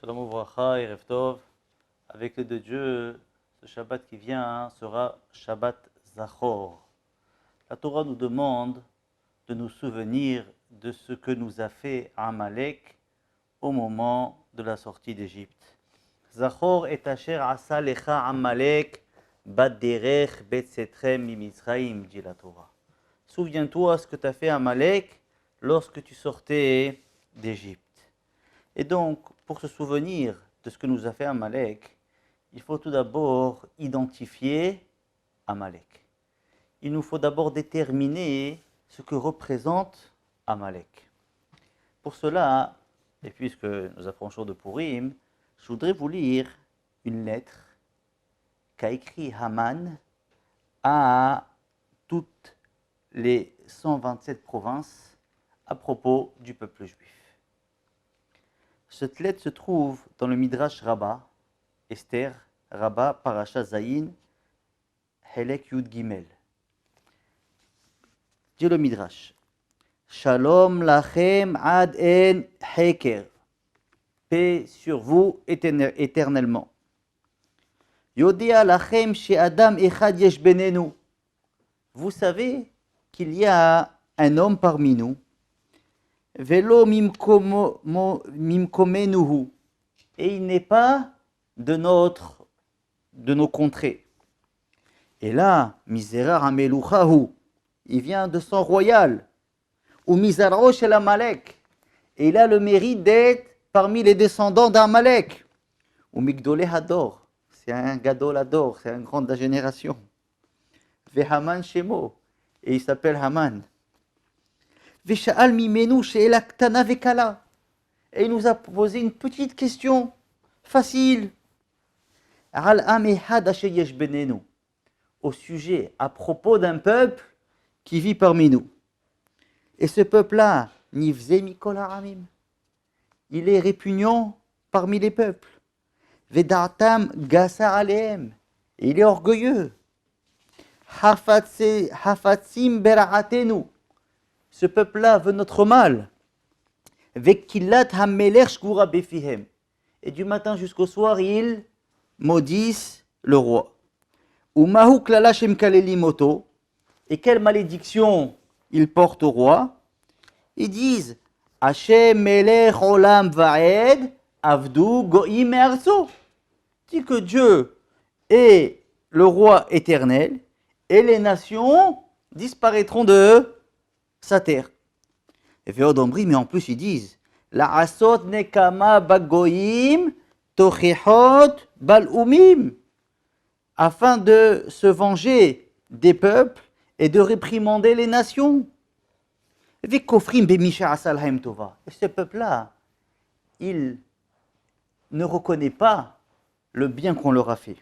Shalom Uvracha, Erev Tov. Avec l'aide de Dieu, ce Shabbat qui vient sera Shabbat Zachor. La Torah nous demande de nous souvenir de ce que nous a fait Amalek au moment de la sortie d'Égypte. Zachor et Asher asa lecha Amalek baderech betsetrem mimitzraim, dit la Torah. Souviens-toi ce que t'a fait Amalek lorsque tu sortais d'Égypte. Et donc, pour se souvenir de ce que nous a fait Amalek, il faut tout d'abord identifier Amalek. Il nous faut d'abord déterminer ce que représente Amalek. Pour cela, et puisque nous approchons de Purim, je voudrais vous lire une lettre qu'a écrit Haman à toutes les 127 provinces à propos du peuple juif. Cette lettre se trouve dans le Midrash Rabbah, Esther, Rabbah, Parasha Zayin, Helek Yud Gimel. Dit le Midrash, Shalom lachem ad en heker, paix sur vous éternellement. Yodia lachem she adam echad yesh benenu. Vous savez qu'il y a un homme parmi nous, Velo mimkomenuhu, et il n'est pas de nos contrées. Et là, miserar ameluchahu, il vient de son royal. Ou mizaro shel Amalek, et il a le mérite d'être parmi les descendants d'Amalek. Ou migdolé hador, c'est un gadol hador, c'est un grand de la génération. Vehaman shemo, et il s'appelle Haman. Vesha'al mimenu she'ela ktana vekala. Et il nous a posé une petite question facile. Al am ehad asher yesh benenu. Au sujet, à propos d'un peuple qui vit parmi nous. Et ce peuple-là, nivze mikol haramim. Il est répugnant parmi les peuples. Vedatam gasa alehem. Et il est orgueilleux. Hafatsim bera'atenu. Ce peuple-là veut notre mal. Vekilat hameler shgura befihem. Et du matin jusqu'au soir, ils maudissent le roi. Umahu klala shem kaleli moto. Et quelle malédiction ils portent au roi. Ils disent Hashem melech olam va'ed avdu go'im me'arso. Dit que Dieu est le roi éternel et les nations disparaîtront de sa terre. Et Véodombri, mais en plus ils disent La asot nekama bagoyim tochechot balumim, afin de se venger des peuples et de réprimander les nations. Vekofrim bemisha asalhaim tova. Et ce peuple-là, il ne reconnaît pas le bien qu'on leur a fait.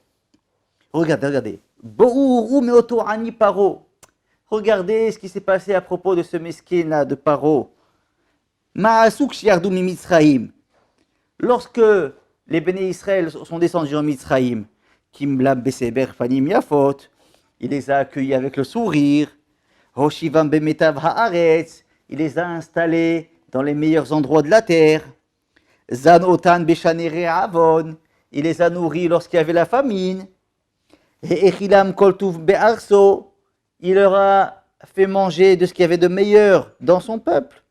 Regardez. Bouru meoto ani paro. Regardez ce qui s'est passé à propos de ce mesquin-là de Paro. Ma'asuk shiardu mi Mitzraim. Lorsque les béné Israël sont descendus en Mitzraim, Kimlam beseber fanim yafot, il les a accueillis avec le sourire. Hoshivam bemetav haaretz, il les a installés dans les meilleurs endroits de la terre. Zan otan beshanere avon, il les a nourris lorsqu'il y avait la famine. Et echilam koltuv be'arso, il leur a fait manger de ce qu'il y avait de meilleur dans son peuple.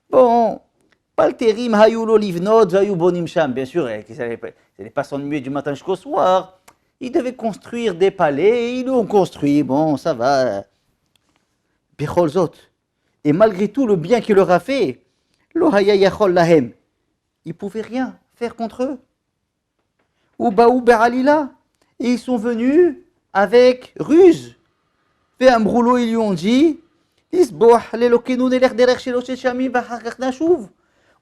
Bon, palterim hayulo livnot vayu bonim sham. Bien sûr, ils n'allaient pas s'ennuyer du matin jusqu'au soir. Ils devaient construire des palais, et ils l'ont construit. Bon, ça va. Bicholzot. Et malgré tout le bien qu'il leur a fait, lo haya yachol lahem, ils ne pouvaient rien faire contre eux. Ou baou be'alila. Et ils sont venus avec ruse. Un brûlot, ils lui ont dit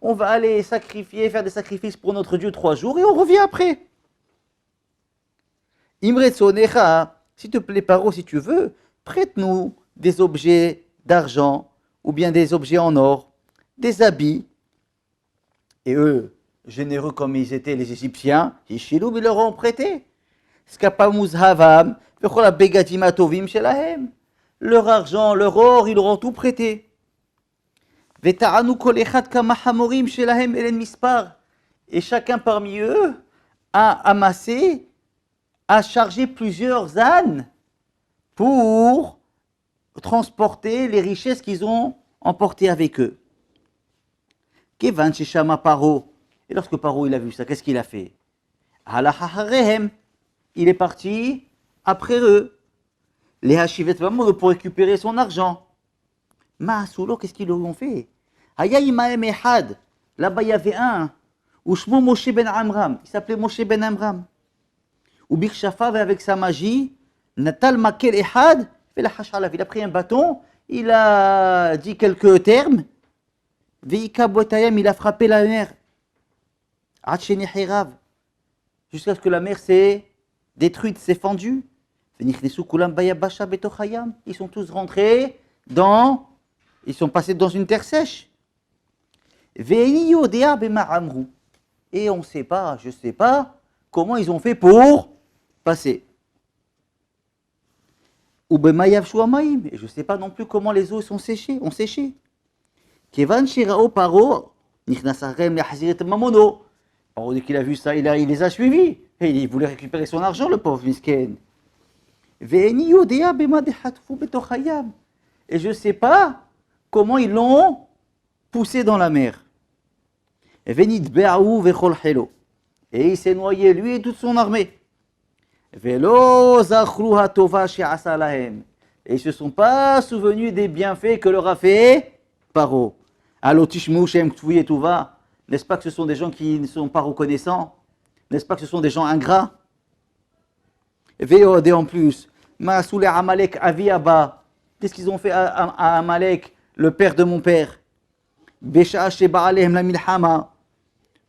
on va aller sacrifier, faire des sacrifices pour notre Dieu 3 jours et on revient après. Imretsonecha, s'il te plaît, Paro, si tu veux, prête-nous des objets d'argent ou bien des objets en or, des habits. Et eux, généreux comme ils étaient, les Égyptiens, ils leur ont prêté. Skapamuzhavam. Leur argent, leur or, ils leur ont tout prêté. Et chacun parmi eux a amassé, a chargé plusieurs ânes pour transporter les richesses qu'ils ont emportées avec eux. Kevan Shishama Paro. Et lorsque Paro il a vu ça, qu'est-ce qu'il a fait? Il est parti après eux. Les Hashivet Mamono pour récupérer son argent. Maasoulo, qu'est-ce qu'ils lui ont fait? Hayaïmaem Ehad. Là-bas, il y avait un. Ushmo Moshe ben Amram. Il s'appelait Moshe ben Amram. Ou Bikshafav avec sa magie. Natal Makel Ehad. Il a pris un bâton. Il a dit quelques termes. Veika Boitayam, il a frappé la mer. Acheni Hirav. Jusqu'à ce que la mer s'est détruite, s'est fendue. Ils sont tous rentrés dans. Ils sont passés dans une terre sèche. Et on ne sait pas, je ne sais pas, comment ils ont fait pour passer. Et je ne sais pas non plus comment les eaux ont séché. Paro, dès qu'il a vu ça, il les a suivis. Et il voulait récupérer son argent, le pauvre misken. Et je ne sais pas comment ils l'ont poussé dans la mer. Et il s'est noyé, lui et toute son armée. Et ils ne se sont pas souvenus des bienfaits que leur a fait Paro. N'est-ce pas que ce sont des gens qui ne sont pas reconnaissants? N'est-ce pas que ce sont des gens ingrats? Et en plus, qu'est-ce qu'ils ont fait à Amalek, le père de mon père?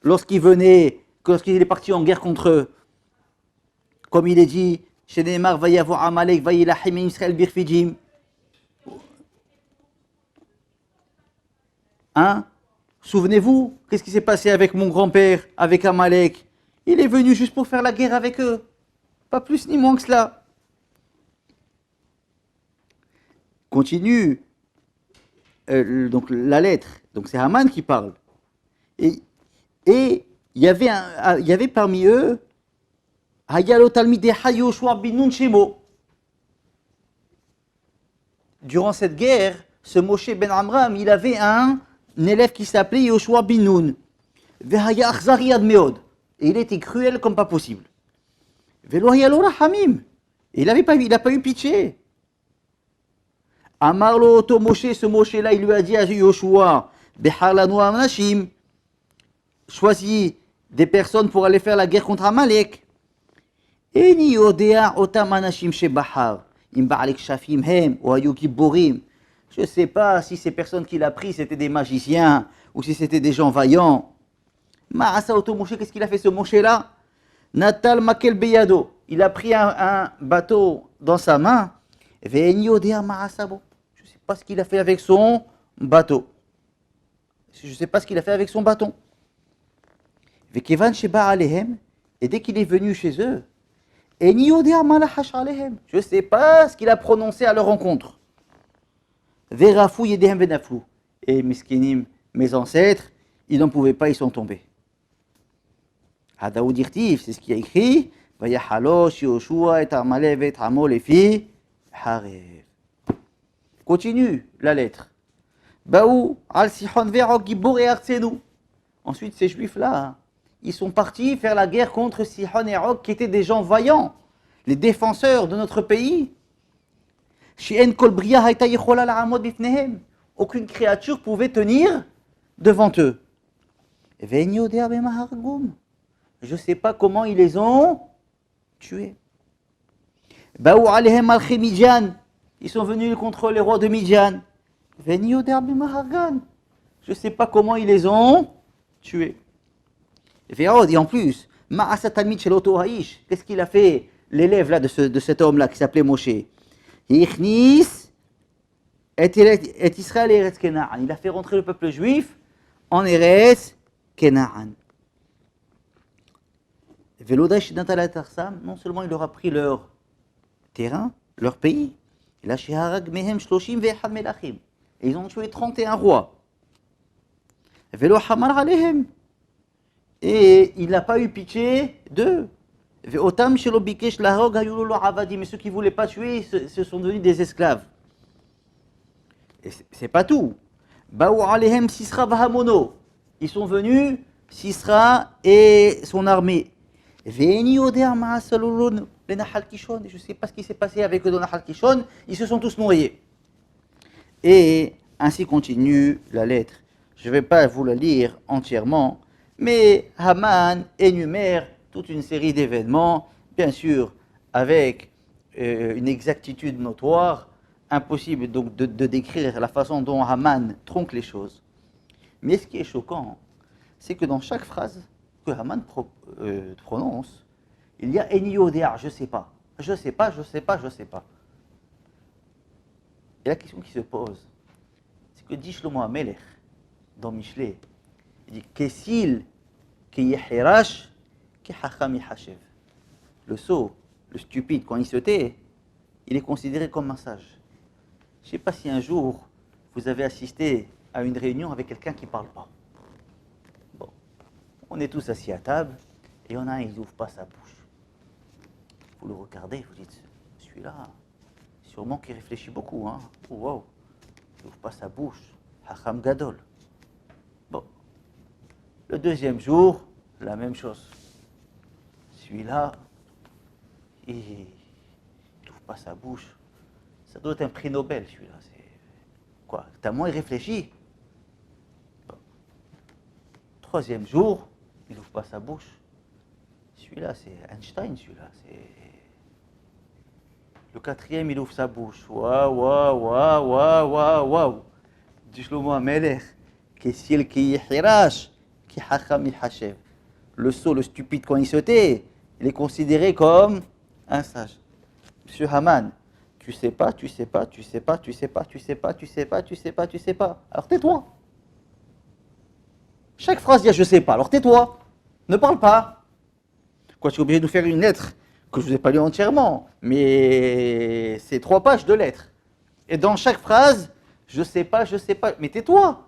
Lorsqu'il est parti en guerre contre eux, comme il est dit, chez Neymar, va y avoir Amalek, va y lahim Israël birfijim. Hein? Souvenez-vous, qu'est-ce qui s'est passé avec mon grand-père, avec Amalek? Il est venu juste pour faire la guerre avec eux. Pas plus ni moins que cela. Continue donc la lettre. Donc c'est Haman qui parle. Et il y avait parmi eux Hayalo Talmideh Yoshua bin Nun Shemo. Durant cette guerre, ce Moshe ben Amram, il avait un élève qui s'appelait Yoshua bin Nun. Vehaya Achzari ad meod. Et il était cruel comme pas possible. Velo Hayalo Rahamim. Il n'a pas eu pitié. Amarlo Oto Moshe, ce Moshe-là, il lui a dit à Yoshua, Behalanu Amnashim, choisis des personnes pour aller faire la guerre contre Amalek. Eni Odea Otam Anashim Shebahar, Imbalek Shafim Hem, ou Ayuki Borim. Je ne sais pas si ces personnes qu'il a pris c'était des magiciens ou si c'était des gens vaillants. Ma'asa Oto Moshe, qu'est-ce qu'il a fait ce Moshe-là? Natal Makel Beyado, il a pris un bateau dans sa main. Ve'eni Odea Ma'asabo. Je ne sais pas ce qu'il a fait avec son bateau. Je ne sais pas ce qu'il a fait avec son bâton. Ve'kevan Sheba Alehem, et dès qu'il est venu chez eux, Eni Odea Malahash Alehem. Je ne sais pas ce qu'il a prononcé à leur rencontre. Ve'rafou Yedehem Venaflou. Et Miskinim, mes ancêtres, ils n'en pouvaient pas, ils sont tombés. Hadaoud Irtif, c'est ce qu'il a écrit. Vayahalosh Yoshua et Amalek et Amo les filles. Harev. Continue la lettre. Baou al Sihon Verok Gibor et Arsenu. Ensuite, ces juifs-là, ils sont partis faire la guerre contre Sihon et Og, qui étaient des gens vaillants, les défenseurs de notre pays. She'en kol bria hayta yechola la'amod bifnehem. Aucune créature pouvait tenir devant eux. Ve'en yodea bema hargum. Je ne sais pas comment ils les ont tués. Baou alehem malchi Midjan. Ils sont venus contre les rois de Midjan. Ve'en yodea bema hargan. Je ne sais pas comment ils les ont tués. Et en plus, Ma'asa Talmid Shel Oto Ha'ish, qu'est-ce qu'il a fait, l'élève là de cet homme-là qui s'appelait Moshe? Ichnis et Israël et Eretz Kenaan. Il a fait rentrer le peuple juif en Eretz Kenaan. Non seulement il leur a pris leur terrain, leur pays, et ils ont tué 31 rois. Et il n'a pas eu pitié d'eux. Ve'otam shelo bikesh lahog hayulu lo avadim. Mais ceux qui ne voulaient pas tuer, ce sont devenus des esclaves. Et c'est pas tout. Ba'u alehem Sisra vahamono. Ils sont venus, Sisra et son armée. Ve'eni odea ma'asalulun le Nahal Kishon. Je ne sais pas ce qui s'est passé avec eux dans Nahal Kishon. Ils se sont tous noyés. Et ainsi continue la lettre. Je ne vais pas vous la lire entièrement, mais Haman énumère toute une série d'événements, bien sûr, avec une exactitude notoire, impossible donc de décrire la façon dont Haman tronque les choses. Mais ce qui est choquant, c'est que dans chaque phrase que Haman prononce, il y a Eni Yodea, je ne sais pas, je ne sais pas, je ne sais pas, je ne sais pas. Et la question qui se pose, c'est que dit Shlomo HaMelech dans Michelet, il dit Kessil ki yehirash ki hacham yihashev. Le sot, le stupide, quand il se tait, il est considéré comme un sage. Je ne sais pas si un jour vous avez assisté à une réunion avec quelqu'un qui ne parle pas. Bon, on est tous assis à table et il y en a un, il n'ouvre pas sa bouche. Vous le regardez, vous dites, celui-là, sûrement qu'il réfléchit beaucoup, hein. Oh, wow, il n'ouvre pas sa bouche. Hacham Gadol. Bon. Le deuxième jour, la même chose. Celui-là, il n'ouvre pas sa bouche. Ça doit être un prix Nobel, celui-là. C'est quoi? Tellement il réfléchit. Bon. Troisième jour, il n'ouvre pas sa bouche. Celui-là, c'est Einstein, celui-là. Le quatrième, il ouvre sa bouche. Waouh, waouh, waouh, waouh, waouh, waouh. Dit Shlomo HaMelech, Kessil ki yehirash, ki hacham yihashev. Le sot, le stupide, quand il se tait, il est considéré comme un sage. Monsieur Haman, tu sais pas, tu sais pas, tu sais pas, tu sais pas, tu sais pas, tu sais pas, tu sais pas, tu sais pas. Alors tais-toi. Chaque phrase dit je sais pas, alors tais-toi. Ne parle pas. Quoi, tu es obligé de nous faire une lettre que je ne vous ai pas lue entièrement, mais c'est 3 pages de lettres. Et dans chaque phrase, je sais pas, mais tais-toi.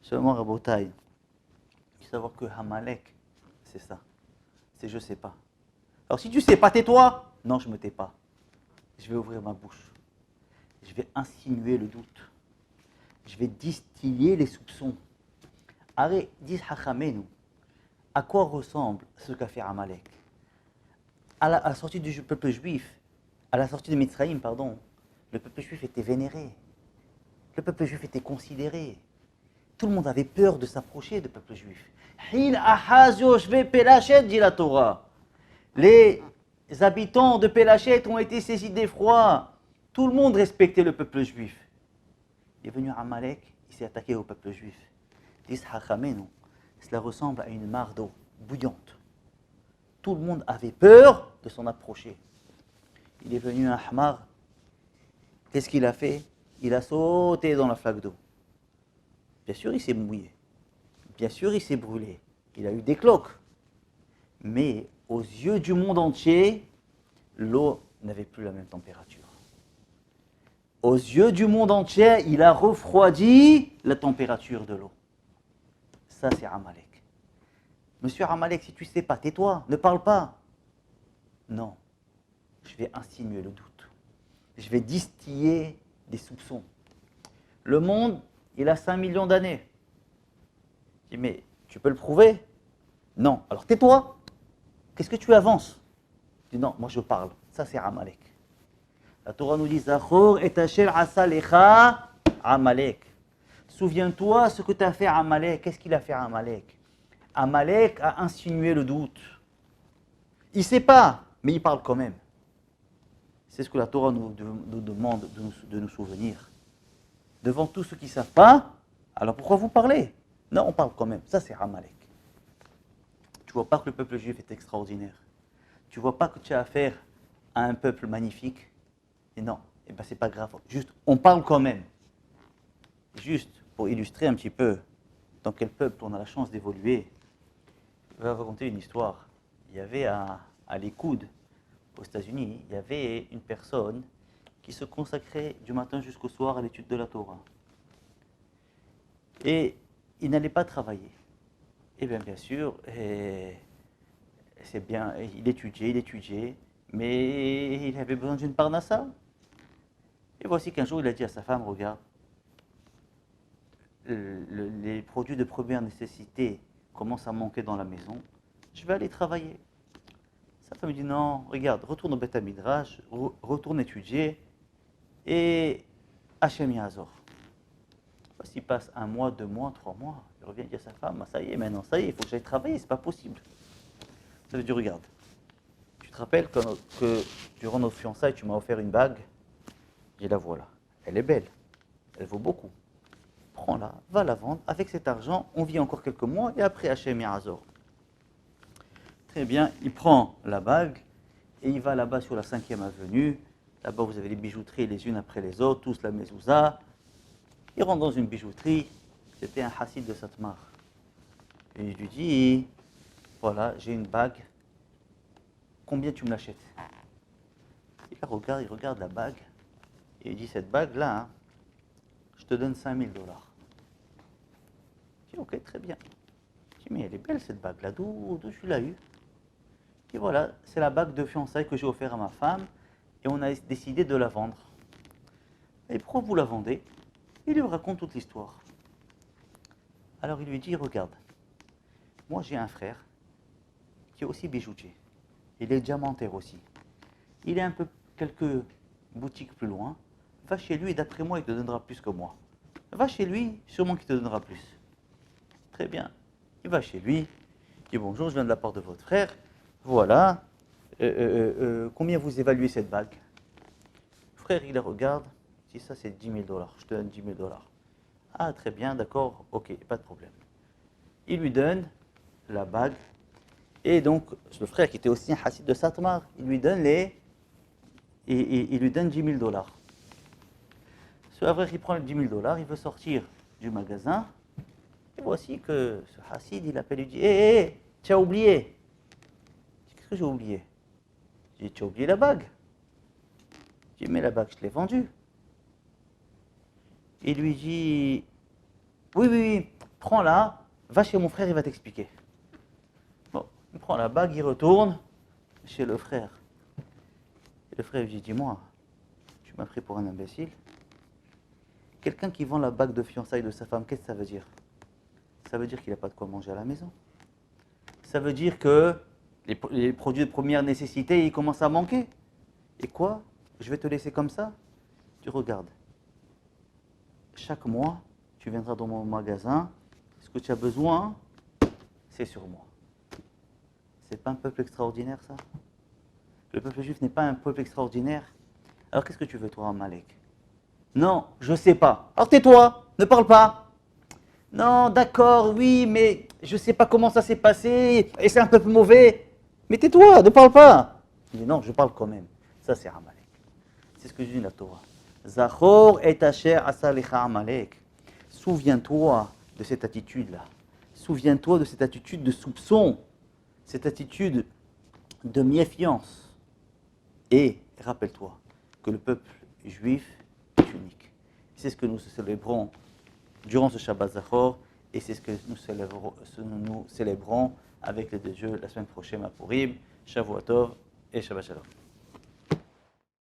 Seulement Rabotai, il faut savoir que Hamalek, c'est ça. C'est je sais pas. Alors si tu sais pas, tais-toi. Non, je me tais pas. Je vais ouvrir ma bouche. Je vais insinuer le doute. Je vais distiller les soupçons. Arrête, dis Hachamenu. À quoi ressemble ce qu'a fait Amalek? À la sortie du peuple juif, à la sortie de Mitzraïm, pardon, le peuple juif était vénéré. Le peuple juif était considéré. Tout le monde avait peur de s'approcher du peuple juif. Hil ahaz yoshve Pelachet, dit la Torah. Les habitants de Pelachet ont été saisis d'effroi. Tout le monde respectait le peuple juif. Il est venu Amalek, il s'est attaqué au peuple juif. Dis Hachamenu. Cela ressemble à une mare d'eau bouillante. Tout le monde avait peur de s'en approcher. Il est venu un Hamar. Qu'est-ce qu'il a fait? Il a sauté dans la flaque d'eau. Bien sûr, il s'est mouillé. Bien sûr, il s'est brûlé. Il a eu des cloques. Mais aux yeux du monde entier, l'eau n'avait plus la même température. Aux yeux du monde entier, il a refroidi la température de l'eau. Ça, c'est Amalek. Monsieur Amalek, si tu ne sais pas, tais-toi, ne parle pas. Non, je vais insinuer le doute. Je vais distiller des soupçons. Le monde, il a 5 millions d'années. Je dis, mais tu peux le prouver? Non, alors tais-toi. Qu'est-ce que tu avances? Je dis, non, moi je parle. Ça, c'est Amalek. La Torah nous dit, Zachor et Asher asa lecha Amalek. Souviens-toi ce que tu as fait à Amalek. Qu'est-ce qu'il a fait à Amalek? Amalek a insinué le doute. Il ne sait pas, mais il parle quand même. C'est ce que la Torah nous demande de nous souvenir. Devant tous ceux qui ne savent pas, alors pourquoi vous parlez? Non, on parle quand même. Ça, c'est Amalek. Tu ne vois pas que le peuple juif est extraordinaire. Tu ne vois pas que tu as affaire à un peuple magnifique. Et non, eh ben, c'est pas grave. Juste, on parle quand même. Juste pour illustrer un petit peu dans quel peuple on a la chance d'évoluer, je vais raconter une histoire. Il y avait à Likoud, aux États-Unis, il y avait une personne qui se consacrait du matin jusqu'au soir à l'étude de la Torah. Et il n'allait pas travailler. Et bien sûr, c'est bien, il étudiait, mais il avait besoin d'une parnassa. Et voici qu'un jour, il a dit à sa femme, regarde, les produits de première nécessité commencent à manquer dans la maison, je vais aller travailler. Sa femme dit, non, regarde, retourne au Beth Midrash, retourne étudier, et Hachem Yazor. S'il passe 1 mois, 2 mois, 3 mois, il revient dire à sa femme, ça y est, maintenant, ça y est, il faut que j'aille travailler, c'est pas possible. Ça veut dire, regarde, tu te rappelles que durant nos fiançailles, tu m'as offert une bague, et la voilà, elle est belle, elle vaut beaucoup. Prends-la, va la vendre, avec cet argent, on vit encore quelques mois, et après Hachem Yazor. Très bien, il prend la bague, et il va là-bas sur la 5e avenue, là-bas vous avez les bijouteries les unes après les autres, tous la mezouza. Il rentre dans une bijouterie, c'était un hassid de Satmar. Et il lui dit, voilà, j'ai une bague, combien tu me l'achètes? Il regarde la bague, et il dit, cette bague-là, hein, je te donne $5000. Il dit, ok, très bien. Il dit, mais elle est belle cette bague-là, d'où tu l'as eue? Et voilà, c'est la bague de fiançailles que j'ai offerte à ma femme, et on a décidé de la vendre. Et pourquoi vous la vendez? Il lui raconte toute l'histoire. Alors il lui dit, regarde, moi j'ai un frère qui est aussi bijoutier. Il est diamantaire aussi. Il est un peu quelques boutiques plus loin. Va chez lui et d'après moi, il te donnera plus que moi. Va chez lui, sûrement qu'il te donnera plus. Très bien. Il va chez lui. Il dit, bonjour, je viens de la part de votre frère. Voilà. Combien vous évaluez cette bague? Le frère, il la regarde. Il dit, ça c'est $10 000. Je te donne $10 000. Ah, très bien, d'accord, ok, pas de problème. Il lui donne la bague, et donc le frère qui était aussi un hassid de Satmar, il lui donne il lui donne $10 000. Ce frère, il prend les $10 000, il veut sortir du magasin, et voici que ce hassid, il appelle, il dit, hé, tu as oublié. Qu'est-ce que j'ai oublié? Il dit, tu as oublié la bague. Il dit, mais la bague, je te l'ai vendue. Il lui dit, oui, prends-la, va chez mon frère, il va t'expliquer. Bon, il prend la bague, il retourne chez le frère. Et le frère lui dit, dis-moi, tu m'as pris pour un imbécile? Quelqu'un qui vend la bague de fiançailles de sa femme, qu'est-ce que ça veut dire? Ça veut dire qu'il n'a pas de quoi manger à la maison. Ça veut dire que les produits de première nécessité, ils commencent à manquer. Et quoi? Je vais te laisser comme ça? Tu regardes. Chaque mois, tu viendras dans mon magasin. Ce que tu as besoin, c'est sur moi. C'est pas un peuple extraordinaire, ça? Le peuple juif n'est pas un peuple extraordinaire. Alors qu'est-ce que tu veux, toi, Amalek? Non, je sais pas. Alors tais-toi, ne parle pas. Non, d'accord, oui, mais je sais pas comment ça s'est passé, et c'est un peuple mauvais. Mais tais-toi, ne parle pas. Il dit non, je parle quand même. Ça, c'est Amalek. C'est ce que dit la Torah. Zachor et asher asalecha Amalek. Souviens-toi de cette attitude-là. Souviens-toi de cette attitude de soupçon, cette attitude de méfiance. Et rappelle-toi que le peuple juif est unique. C'est ce que nous célébrons durant ce Shabbat Zachor, et c'est ce que nous célébrons avec les deux jeux la semaine prochaine à Purim, Shavuot Tov et Shabbat Shalom.